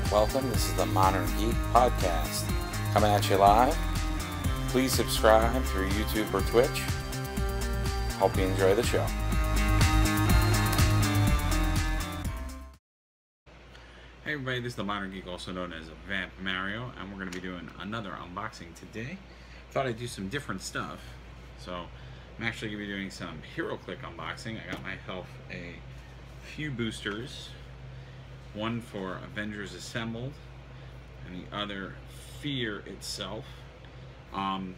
Welcome, this is the Modern Geek Podcast, coming at you live. Please subscribe through YouTube or Twitch. Hope you enjoy the show. Hey everybody, this is the Modern Geek, also known as Vamp Mario, and we're going to be doing another unboxing today. Thought I'd do some different stuff, so I'm actually going to be doing some HeroClix unboxing. I got myself a few boosters, one for Avengers Assembled and the other Fear itself.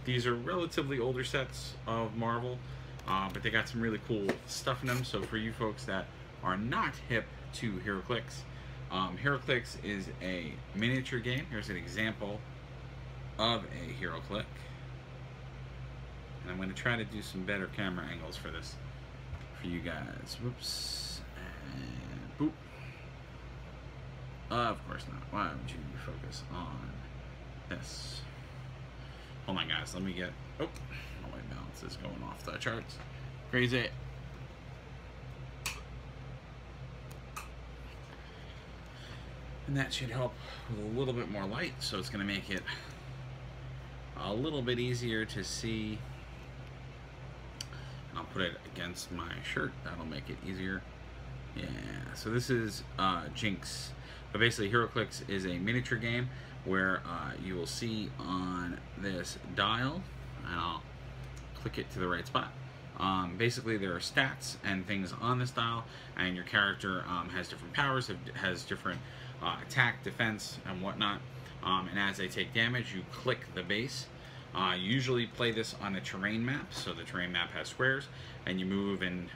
These are relatively older sets of Marvel, but they got some really cool stuff in them. So for you folks that are not hip to HeroClix, HeroClix is a miniature game. Here's an example of a HeroClix. And I'm going to try to do some better camera angles for this for you guys. Whoops. And boop. Of course not. Why would you focus on this? Hold on, guys. Let me get... Oh, my white balance is going off the charts. Crazy. And that should help with a little bit more light, so it's going to make it a little bit easier to see. I'll put it against my shirt. That'll make it easier. Yeah, so this is Jinx. But basically, HeroClix is a miniature game where you will see on this dial, and I'll click it to the right spot. Basically, there are stats and things on this dial, and your character has different powers, has different attack, defense, and whatnot. And as they take damage, you click the base. You usually play this on a terrain map, so the terrain map has squares, and you move and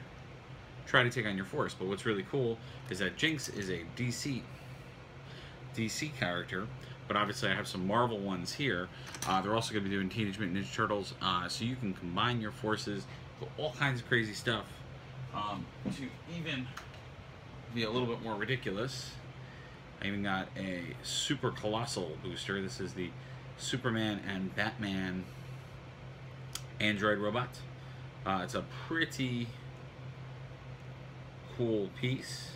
try to take on your force. But what's really cool is that Jinx is a DC character, but obviously I have some Marvel ones here. They're also going to be doing Teenage Mutant Ninja Turtles, so you can combine your forces with all kinds of crazy stuff to even be a little bit more ridiculous. I even got a super colossal booster. This is the Superman and Batman android robot. It's a pretty cool piece.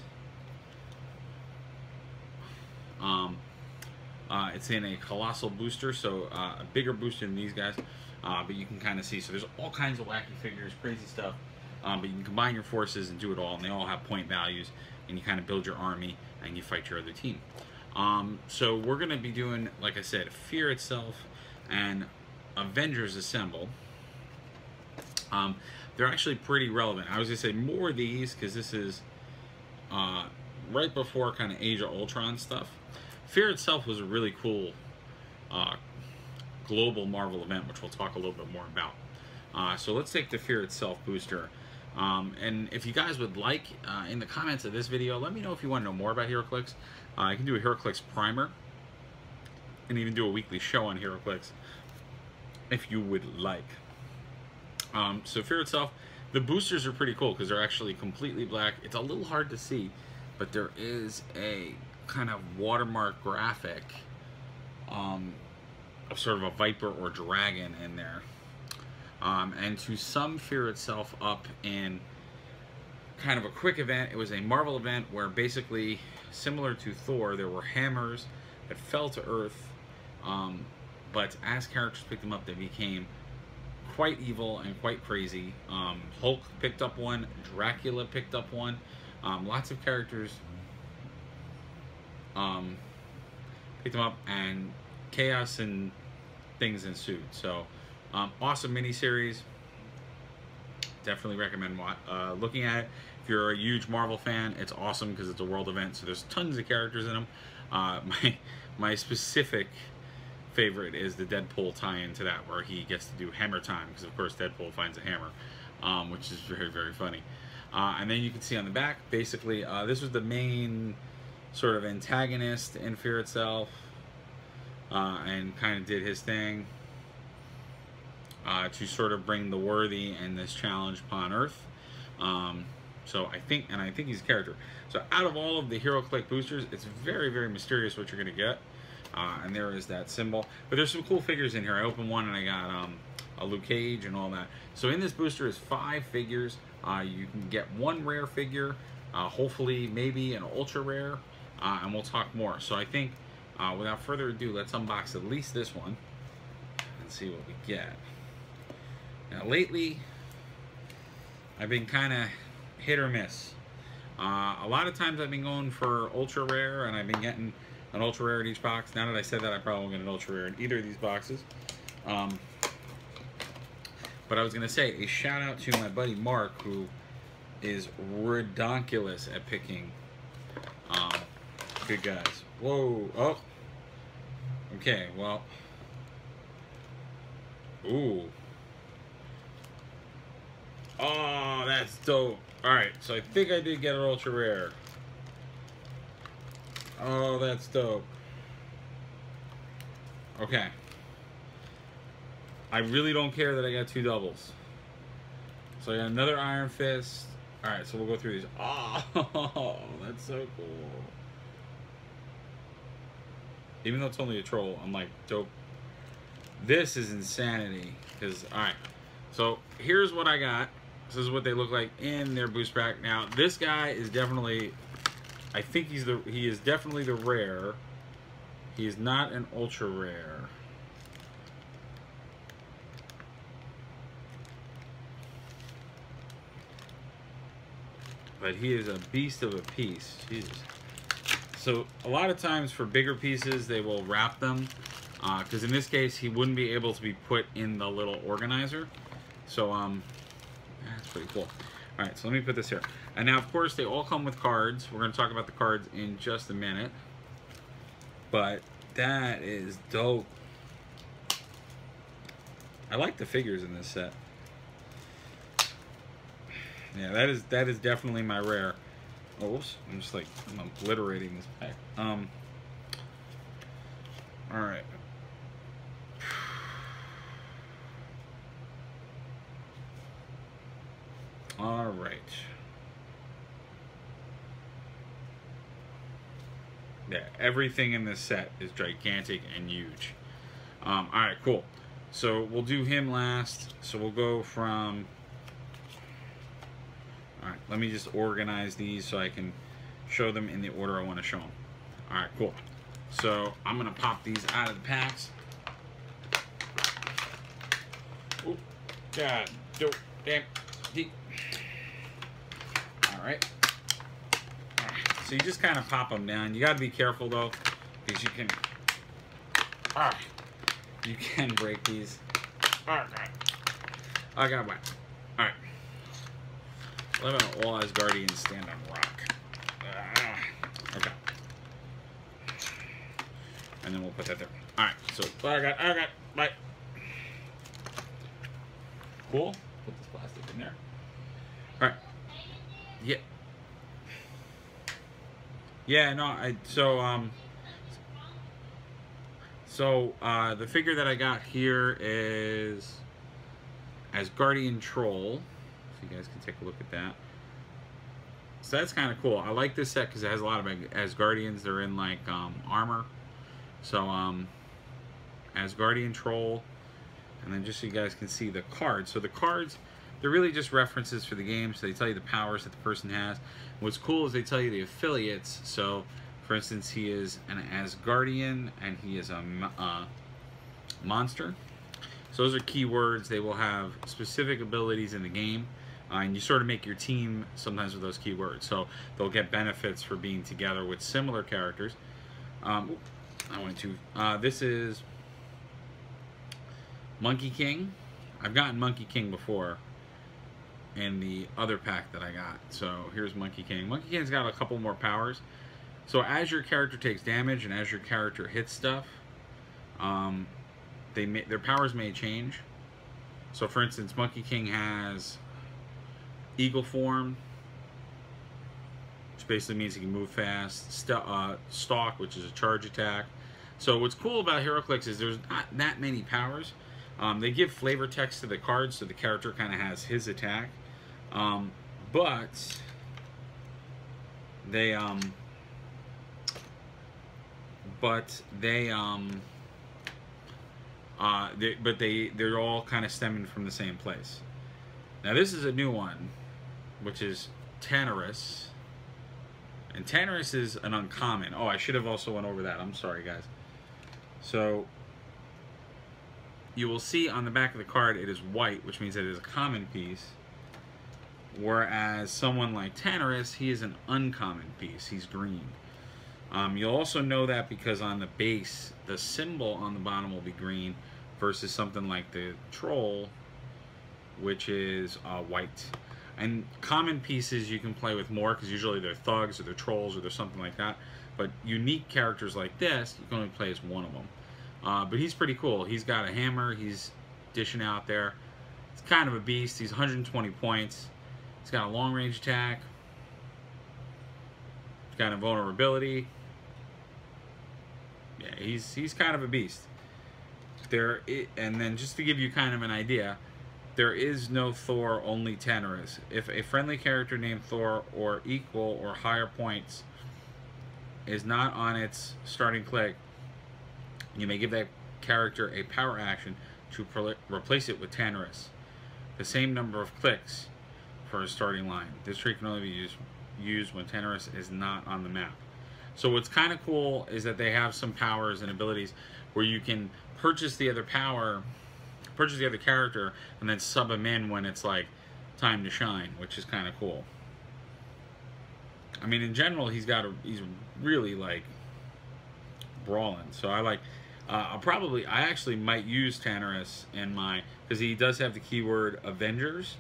It's in a colossal booster, so a bigger booster than these guys, but you can kind of see, so there's all kinds of wacky figures, crazy stuff, but you can combine your forces and do it all, and they all have point values, and you kind of build your army and you fight your other team. So we're going to be doing, like I said, Fear itself and Avengers Assemble. They're actually pretty relevant. I was going to say more of these because this is right before kind of Age of Ultron stuff. Fear itself was a really cool global Marvel event, which we'll talk a little bit more about. So let's take the Fear itself booster. And if you guys would like, in the comments of this video, let me know if you want to know more about HeroClix. I can do a HeroClix primer and even do a weekly show on HeroClix if you would like. So Fear itself, the boosters are pretty cool because they're actually completely black. It's a little hard to see, but there is a kind of watermark graphic of sort of a viper or dragon in there. And to sum Fear itself up in kind of a quick event, it was a Marvel event where basically, similar to Thor, there were hammers that fell to Earth, but as characters picked them up, they became quite evil and quite crazy. Hulk picked up one, Dracula picked up one, lots of characters picked them up, and chaos and things ensued. So awesome miniseries. Definitely recommend looking at it. If you're a huge Marvel fan, it's awesome because it's a world event, so there's tons of characters in them. My specific favorite is the Deadpool tie-in to that, where he gets to do hammer time, because of course Deadpool finds a hammer, which is very, very funny. And then you can see on the back, basically, this was the main sort of antagonist in Fear itself, and kind of did his thing to sort of bring the worthy and this challenge upon Earth. So I think he's a character. So out of all of the HeroClix boosters, it's very, very mysterious what you're going to get. And there is that symbol. But there's some cool figures in here. I opened one and I got a Luke Cage and all that. So in this booster is 5 figures. You can get 1 rare figure, hopefully maybe an ultra rare, and we'll talk more. So I think Without further ado, let's unbox at least this one and see what we get. Now, lately, I've been kind of hit or miss. A lot of times I've been going for ultra rare, and I've been getting an ultra rare in each box. Now that I said that, I probably won't get an ultra rare in either of these boxes. But I was gonna say a shout out to my buddy Mark, who is redonkulous at picking good guys. Whoa! Oh. Okay. Well. Ooh. Oh, that's dope. Alright, so I think I did get an ultra rare. Oh, that's dope. Okay. I really don't care that I got 2 doubles. So I got another Iron Fist. Alright, so we'll go through these. Oh, that's so cool. Even though it's only a troll, I'm like, dope. This is insanity. Because, alright. So here's what I got. This is what they look like in their boost pack. Now, this guy is definitely, I think he is definitely the rare. He is not an ultra rare. But he is a beast of a piece. Jesus. So a lot of times for bigger pieces, they will wrap them. Because in this case, he wouldn't be able to be put in the little organizer. So, that's pretty cool. Alright, so let me put this here. And now, of course, they all come with cards. We're going to talk about the cards in just a minute. But that is dope. I like the figures in this set. Yeah, that is definitely my rare. Oh, oops. I'm just like, I'm obliterating this pack. Alright. Alright. Yeah, everything in this set is gigantic and huge. Alright, cool. So we'll do him last. So we'll go from... Alright, let me just organize these so I can show them in the order I want to show them. Alright, cool. So I'm going to pop these out of the packs. Oh, God. Damn. Alright. So you just kind of pop them down. You got to be careful, though, because you can... You can break these. I got one. Alright. 11 all Asgardians stand on rock. Okay. And then we'll put that there. Alright, so I got, bye. Cool. Put this plastic in there. Alright. Yeah. Yeah, no, the figure that I got here is Asgardian Troll. So you guys can take a look at that. So that's kind of cool. I like this set because it has a lot of Asgardians. They're in like armor. So Asgardian Troll, and then just so you guys can see the cards. So the cards, they're really just references for the game. So they tell you the powers that the person has. What's cool is they tell you the affiliates. So for instance, he is an Asgardian and he is a monster. So those are keywords. They will have specific abilities in the game. And you sort of make your team sometimes with those keywords. So they'll get benefits for being together with similar characters. This is Monkey King. I've gotten Monkey King before in the other pack that I got. So here's Monkey King. Monkey King's got a couple more powers. So as your character takes damage and as your character hits stuff, their powers may change. So for instance, Monkey King has Eagle Form, which basically means he can move fast. Stalk, which is a charge attack. So what's cool about HeroClix is there's not that many powers. They give flavor text to the cards, so the character kind of has his attack. But they're all kind of stemming from the same place. Now this is a new one, which is Tanarus. And Tanarus is an uncommon. Oh, I should have also went over that. I'm sorry, guys. So you will see on the back of the card it is white, which means that it is a common piece. Whereas someone like Tannerus, he is an uncommon piece. He's green. You'll also know that because on the base, the symbol on the bottom will be green versus something like the troll, which is white. And common pieces you can play with more because usually they're thugs or they're trolls or they're something like that. But unique characters like this, you can only play as one of them. But he's pretty cool. He's got a hammer. He's dishing out there. It's kind of a beast. He's 120 points. He's got a long-range attack. He's got invulnerability. Yeah, he's kind of a beast. And then just to give you kind of an idea, there is no Thor, only Tannerus. If a friendly character named Thor or equal or higher points is not on its starting click, you may give that character a power action to replace it with Tannerus. The same number of clicks for a starting line. This trait can only be used when Tannerus is not on the map. So what's kind of cool is that they have some powers and abilities where you can purchase the other power, purchase the other character, and then sub him in when it's like time to shine, which is kind of cool. I mean, in general, he's really like brawling. So I like, I actually might use Tannerus in my, because he does have the keyword Avengers.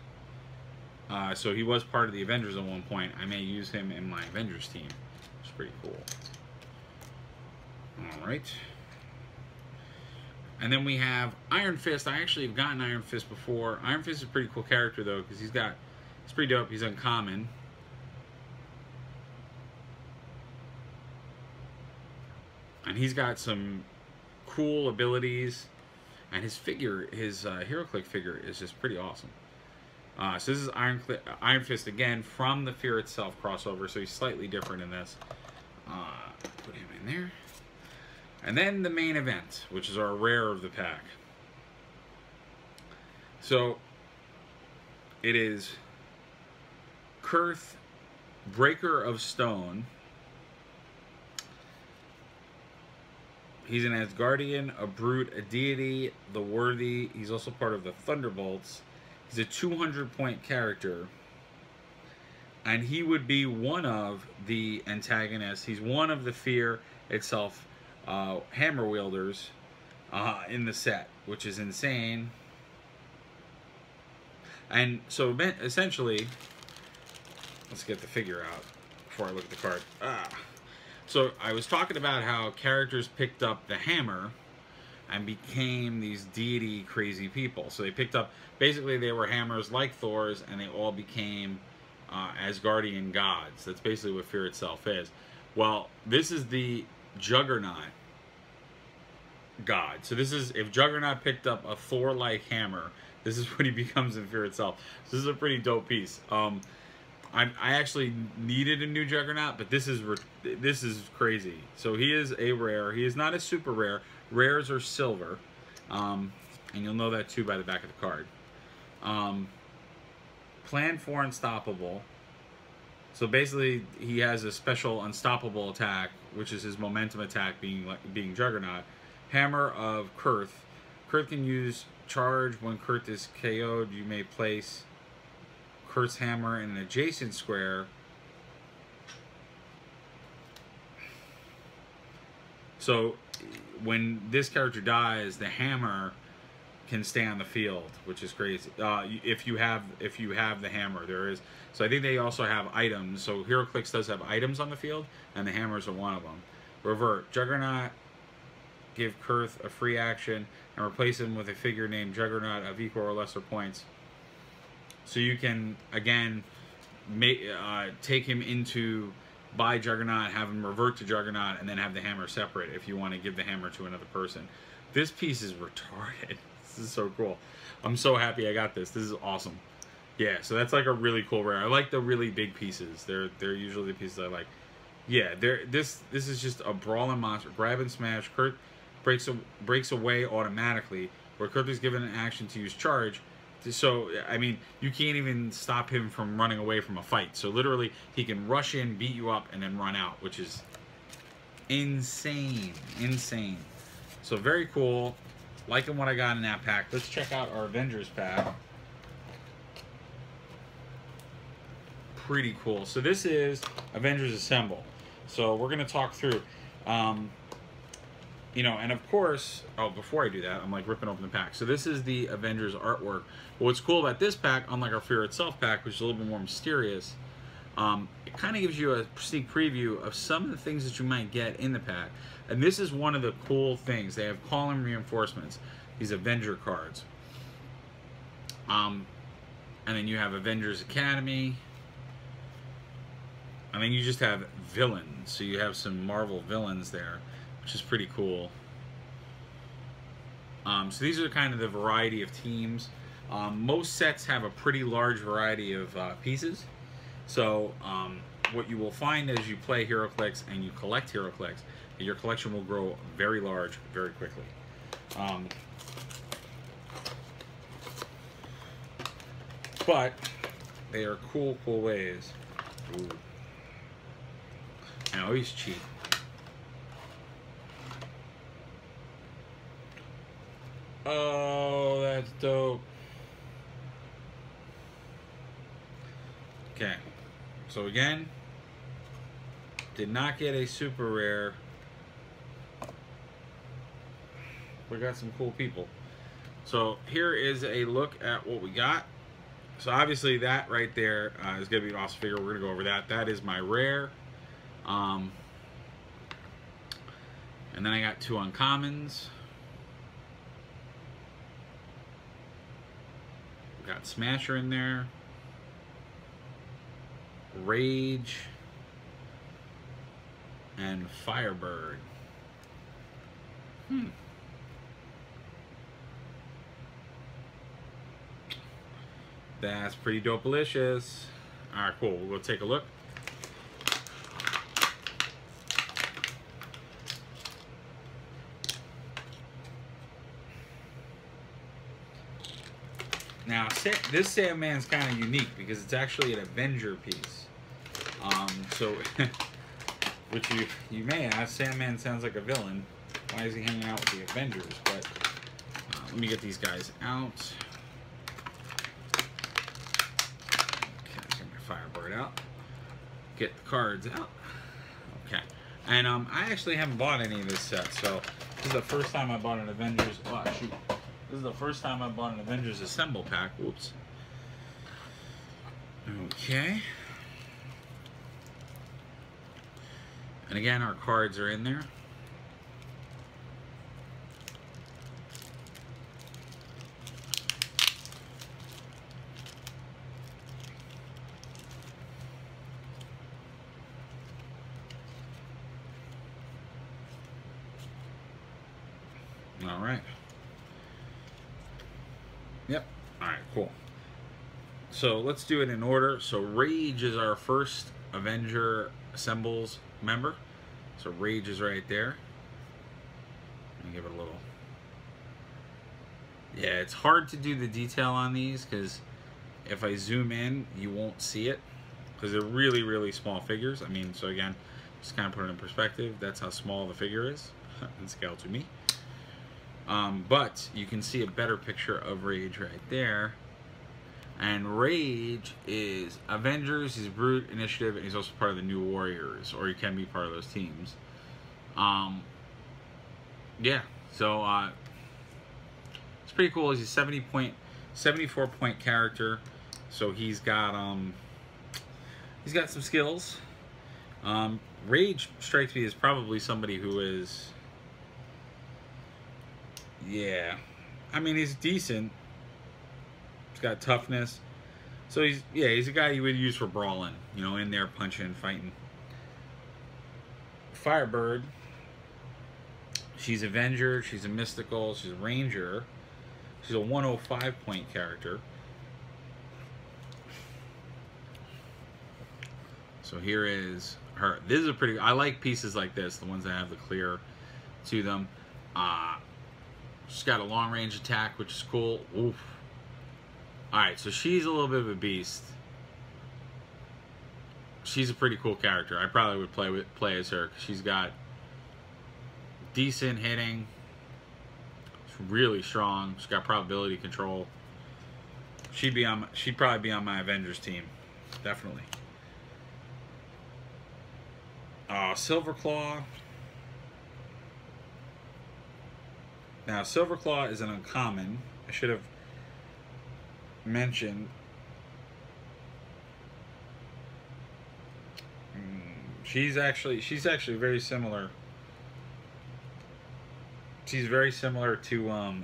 So he was part of the Avengers at one point. I may use him in my Avengers team. It's pretty cool. Alright. And then we have Iron Fist. I actually have gotten Iron Fist before. Iron Fist is a pretty cool character though, because he's pretty dope. He's uncommon. And he's got some cool abilities. And his figure, his HeroClix figure is just pretty awesome. So this is Iron Fist again from the Fear Itself crossover, so he's slightly different in this. Put him in there. And then the main event, which is our rare of the pack. So it is Kurth, Breaker of Stone. He's an Asgardian, a brute, a deity, the worthy. He's also part of the Thunderbolts. He's a 200-point character, and he would be one of the antagonists. He's one of the Fear Itself hammer wielders in the set, which is insane. And so essentially, let's get the figure out before I look at the card. So I was talking about how characters picked up the hammer and became these deity crazy people. So they picked up, basically they were hammers like Thor's, and they all became Asgardian gods. That's basically what Fear Itself is. Well, this is the Juggernaut god. So this is, if Juggernaut picked up a Thor-like hammer, this is what he becomes in Fear Itself. So this is a pretty dope piece. I actually needed a new Juggernaut, but this is crazy. So he is a rare. He is not a super rare. Rares are silver, and you'll know that too by the back of the card. Plan for Unstoppable. So basically, he has a special unstoppable attack, which is his momentum attack, being Juggernaut. Hammer of Kurth. Kurth can use charge when Kurth is KO'd. You may place Kurth's hammer in an adjacent square. So when this character dies, the hammer can stay on the field, which is crazy. If you have the hammer, there is. So I think they also have items. So HeroClix does have items on the field, and the hammers are one of them. Revert. Juggernaut. Give Kurth a free action and replace him with a figure named Juggernaut of equal or lesser points. So you can again take him into buy Juggernaut, have him revert to Juggernaut, and then have the hammer separate if you want to give the hammer to another person. This piece is retarded. This is so cool. I'm so happy I got this. This is awesome. Yeah, so that's like a really cool rare. I like the really big pieces. They're usually the pieces I like. Yeah, this is just a brawling monster. Grab and smash. Kurth breaks away automatically, where Kurth is given an action to use charge. So, I mean, you can't even stop him from running away from a fight. So, literally, he can rush in, beat you up, and then run out, which is insane. Insane. So very cool. Liking what I got in that pack. Let's check out our Avengers pack. Pretty cool. So this is Avengers Assemble. So we're going to talk through, you know, and of course, oh, before I do that, I'm like ripping open the pack. So this is the Avengers artwork. But what's cool about this pack, unlike our Fear Itself pack, which is a little bit more mysterious, it kind of gives you a sneak preview of some of the things that you might get in the pack. And this is one of the cool things. They have column reinforcements, these Avenger cards. And then you have Avengers Academy. And then you just have villains. So you have some Marvel villains there, which is pretty cool. So these are kind of the variety of teams. Most sets have a pretty large variety of pieces. So what you will find as you play HeroClix and you collect HeroClix, your collection will grow very large very quickly. But they are cool ways. Ooh. I know he's cheap. Oh, that's dope. Okay, so again, did not get a super rare. We got some cool people. So here is a look at what we got. So obviously that right there is going to be an awesome figure. We're going to go over that. That is my rare. And then I got 2 uncommons. We got Smasher in there. Rage. And Firebird. That's pretty dope-alicious. Alright, cool. We'll go take a look. Now, this Sandman's kind of unique because it's actually an Avenger piece. So, which you may ask, Sandman sounds like a villain. Why is he hanging out with the Avengers? But let me get these guys out. Okay, get my Firebird out. Get the cards out. Okay, and I actually haven't bought any of this set, so this is the first time I bought an Avengers. Oh shoot. This is the first time I bought an Avengers Assemble pack. Whoops. Okay. And again, our cards are in there. All right. Yep. All right, cool. So let's do it in order. So Rage is our first Avenger Assembles member. So Rage is right there. Let me give it a little. Yeah, it's hard to do the detail on these because if I zoom in, you won't see it because they're really, really small figures. I mean, so again, just kind of put it in perspective. That's how small the figure is in scale to me. But you can see a better picture of Rage right there. And Rage is Avengers, he's Brute, Initiative, and he's also part of the New Warriors, or he can be part of those teams. Yeah, so it's pretty cool. He's a 74-point character, so he's got some skills. Rage strikes me as probably somebody who is, yeah, I mean, he's decent. He's got toughness. So he's a guy you would use for brawling, you know, in there punching and fighting. Firebird, she's Avenger, she's a mystical, she's a ranger. She's a 105-point character. So here is her. This is a pretty, I like pieces like this, the ones that have the clear to them. She's got a long range attack, which is cool. Oof. Alright, so she's a little bit of a beast. She's a pretty cool character. I probably would play as her because she's got decent hitting. Really strong. She's got probability control. She'd probably be on my Avengers team. Definitely. Silverclaw. Now, Silverclaw is an uncommon. I should have mentioned. She's actually very similar. She's very similar to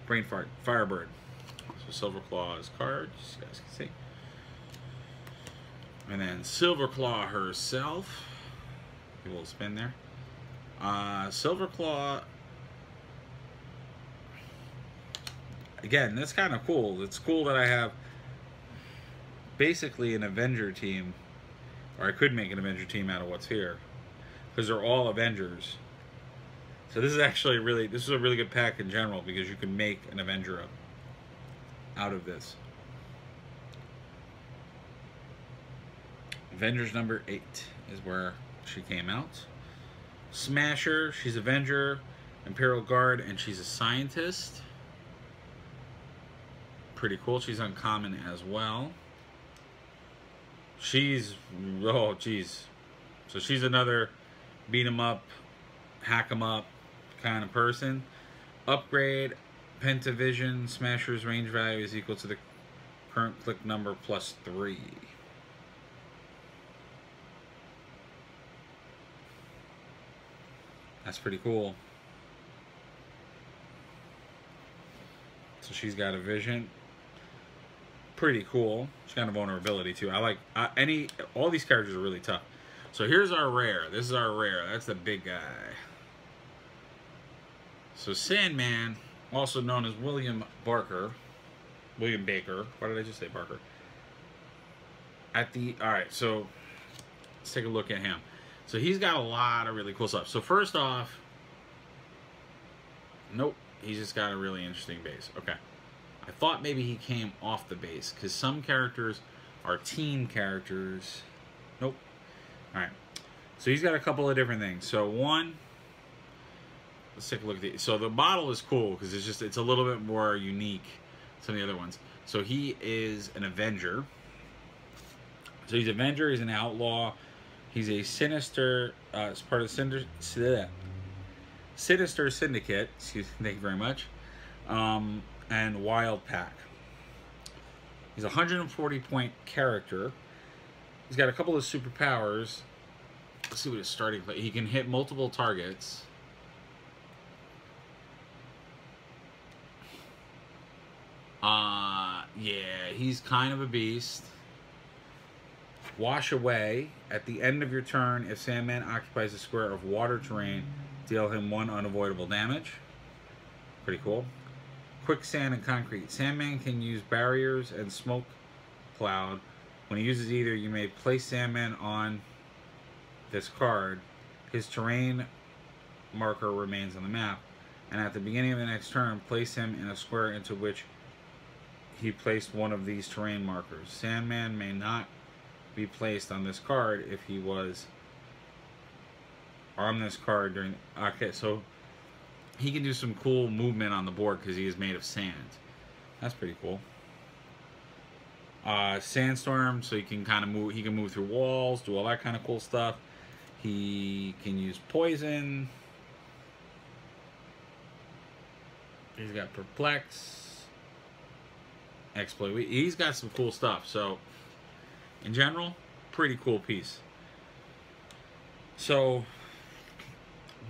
brain fart, Firebird. So Silverclaw's card, you guys can see. And then Silverclaw herself. A little spin there. Silverclaw. Again, that's kind of cool. It's cool that I have basically an Avenger team, or I could make an Avenger team out of what's here, because they're all Avengers. So this is actually this is a really good pack in general, because you can make an Avenger out of this. Avengers number 8 is where she came out. Smasher, she's Avenger, Imperial Guard, and she's a scientist. Pretty cool. She's uncommon as well. She's, oh geez. So she's another beat 'em up, hack 'em up kind of person. Upgrade, Pentavision, Smasher's range value is equal to the current click number plus 3. That's pretty cool. So she's got a vision. Pretty cool. She's got a vulnerability too. I like all these characters are really tough. So here's our rare. This is our rare. That's the big guy. So Sandman, also known as William Baker. Why did I just say Barker? Alright, so let's take a look at him. So he's got a lot of really cool stuff. So first off, nope, he's just got a really interesting base. Okay. I thought maybe he came off the base, because some characters are team characters. Nope. Alright. So he's got a couple of different things. So one, let's take a look at the, so the model is cool because it's a little bit more unique than some of the other ones. So he is an Avenger. So he's an Avenger, he's an outlaw. He's a sinister, as part of the Sinister Syndicate. Excuse me, thank you very much. And Wild Pack. He's a 140-point character. He's got a couple of superpowers. Let's see what his starting play. He can hit multiple targets. Yeah, he's kind of a beast. Wash away. At the end of your turn, if Sandman occupies a square of water terrain, deal him 1 unavoidable damage. Pretty cool. Quicksand and concrete. Sandman can use barriers and smoke cloud. When he uses either, you may place Sandman on this card. His terrain marker remains on the map. And at the beginning of the next turn, place him in a square into which he placed one of these terrain markers. Sandman may not be placed on this card if he was on this card during... Okay, so he can do some cool movement on the board because he is made of sand. That's pretty cool. Sandstorm, so he can kind of move. He can move through walls, do all that kind of cool stuff. He can use poison. He's got perplex, exploit. He's got some cool stuff. So, in general, pretty cool piece. So,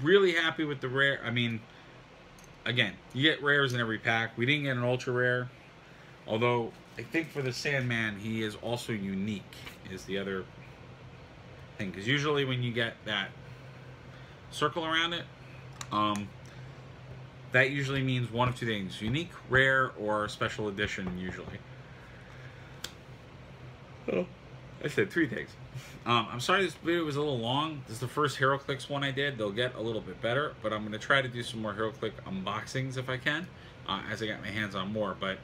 really happy with the rare. I mean, again, you get rares in every pack. We didn't get an ultra rare, although I think for the Sandman, he is also unique, is the other thing. Because usually when you get that circle around it, that usually means one of two things. Unique, rare, or special edition, usually. Oh, I said 3 things. I'm sorry this video was a little long. This is the first HeroClix one I did. They'll get a little bit better, but I'm going to try to do some more HeroClix unboxings if I can, as I got my hands on more. But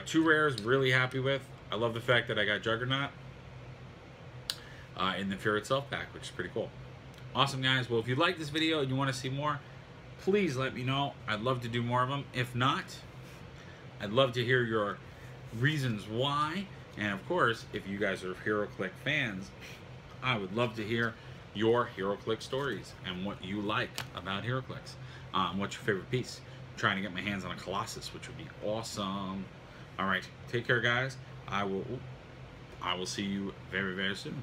2 rares, really happy with. I love the fact that I got Juggernaut in the Fear Itself pack, which is pretty cool. Awesome, guys. Well, if you like this video and you want to see more, please let me know. I'd love to do more of them. If not, I'd love to hear your reasons why. And of course, if you guys are HeroClix fans, I would love to hear your HeroClix stories and what you like about HeroClix. What's your favorite piece? I'm trying to get my hands on a Colossus, which would be awesome. All right, take care, guys. I will see you very, very soon.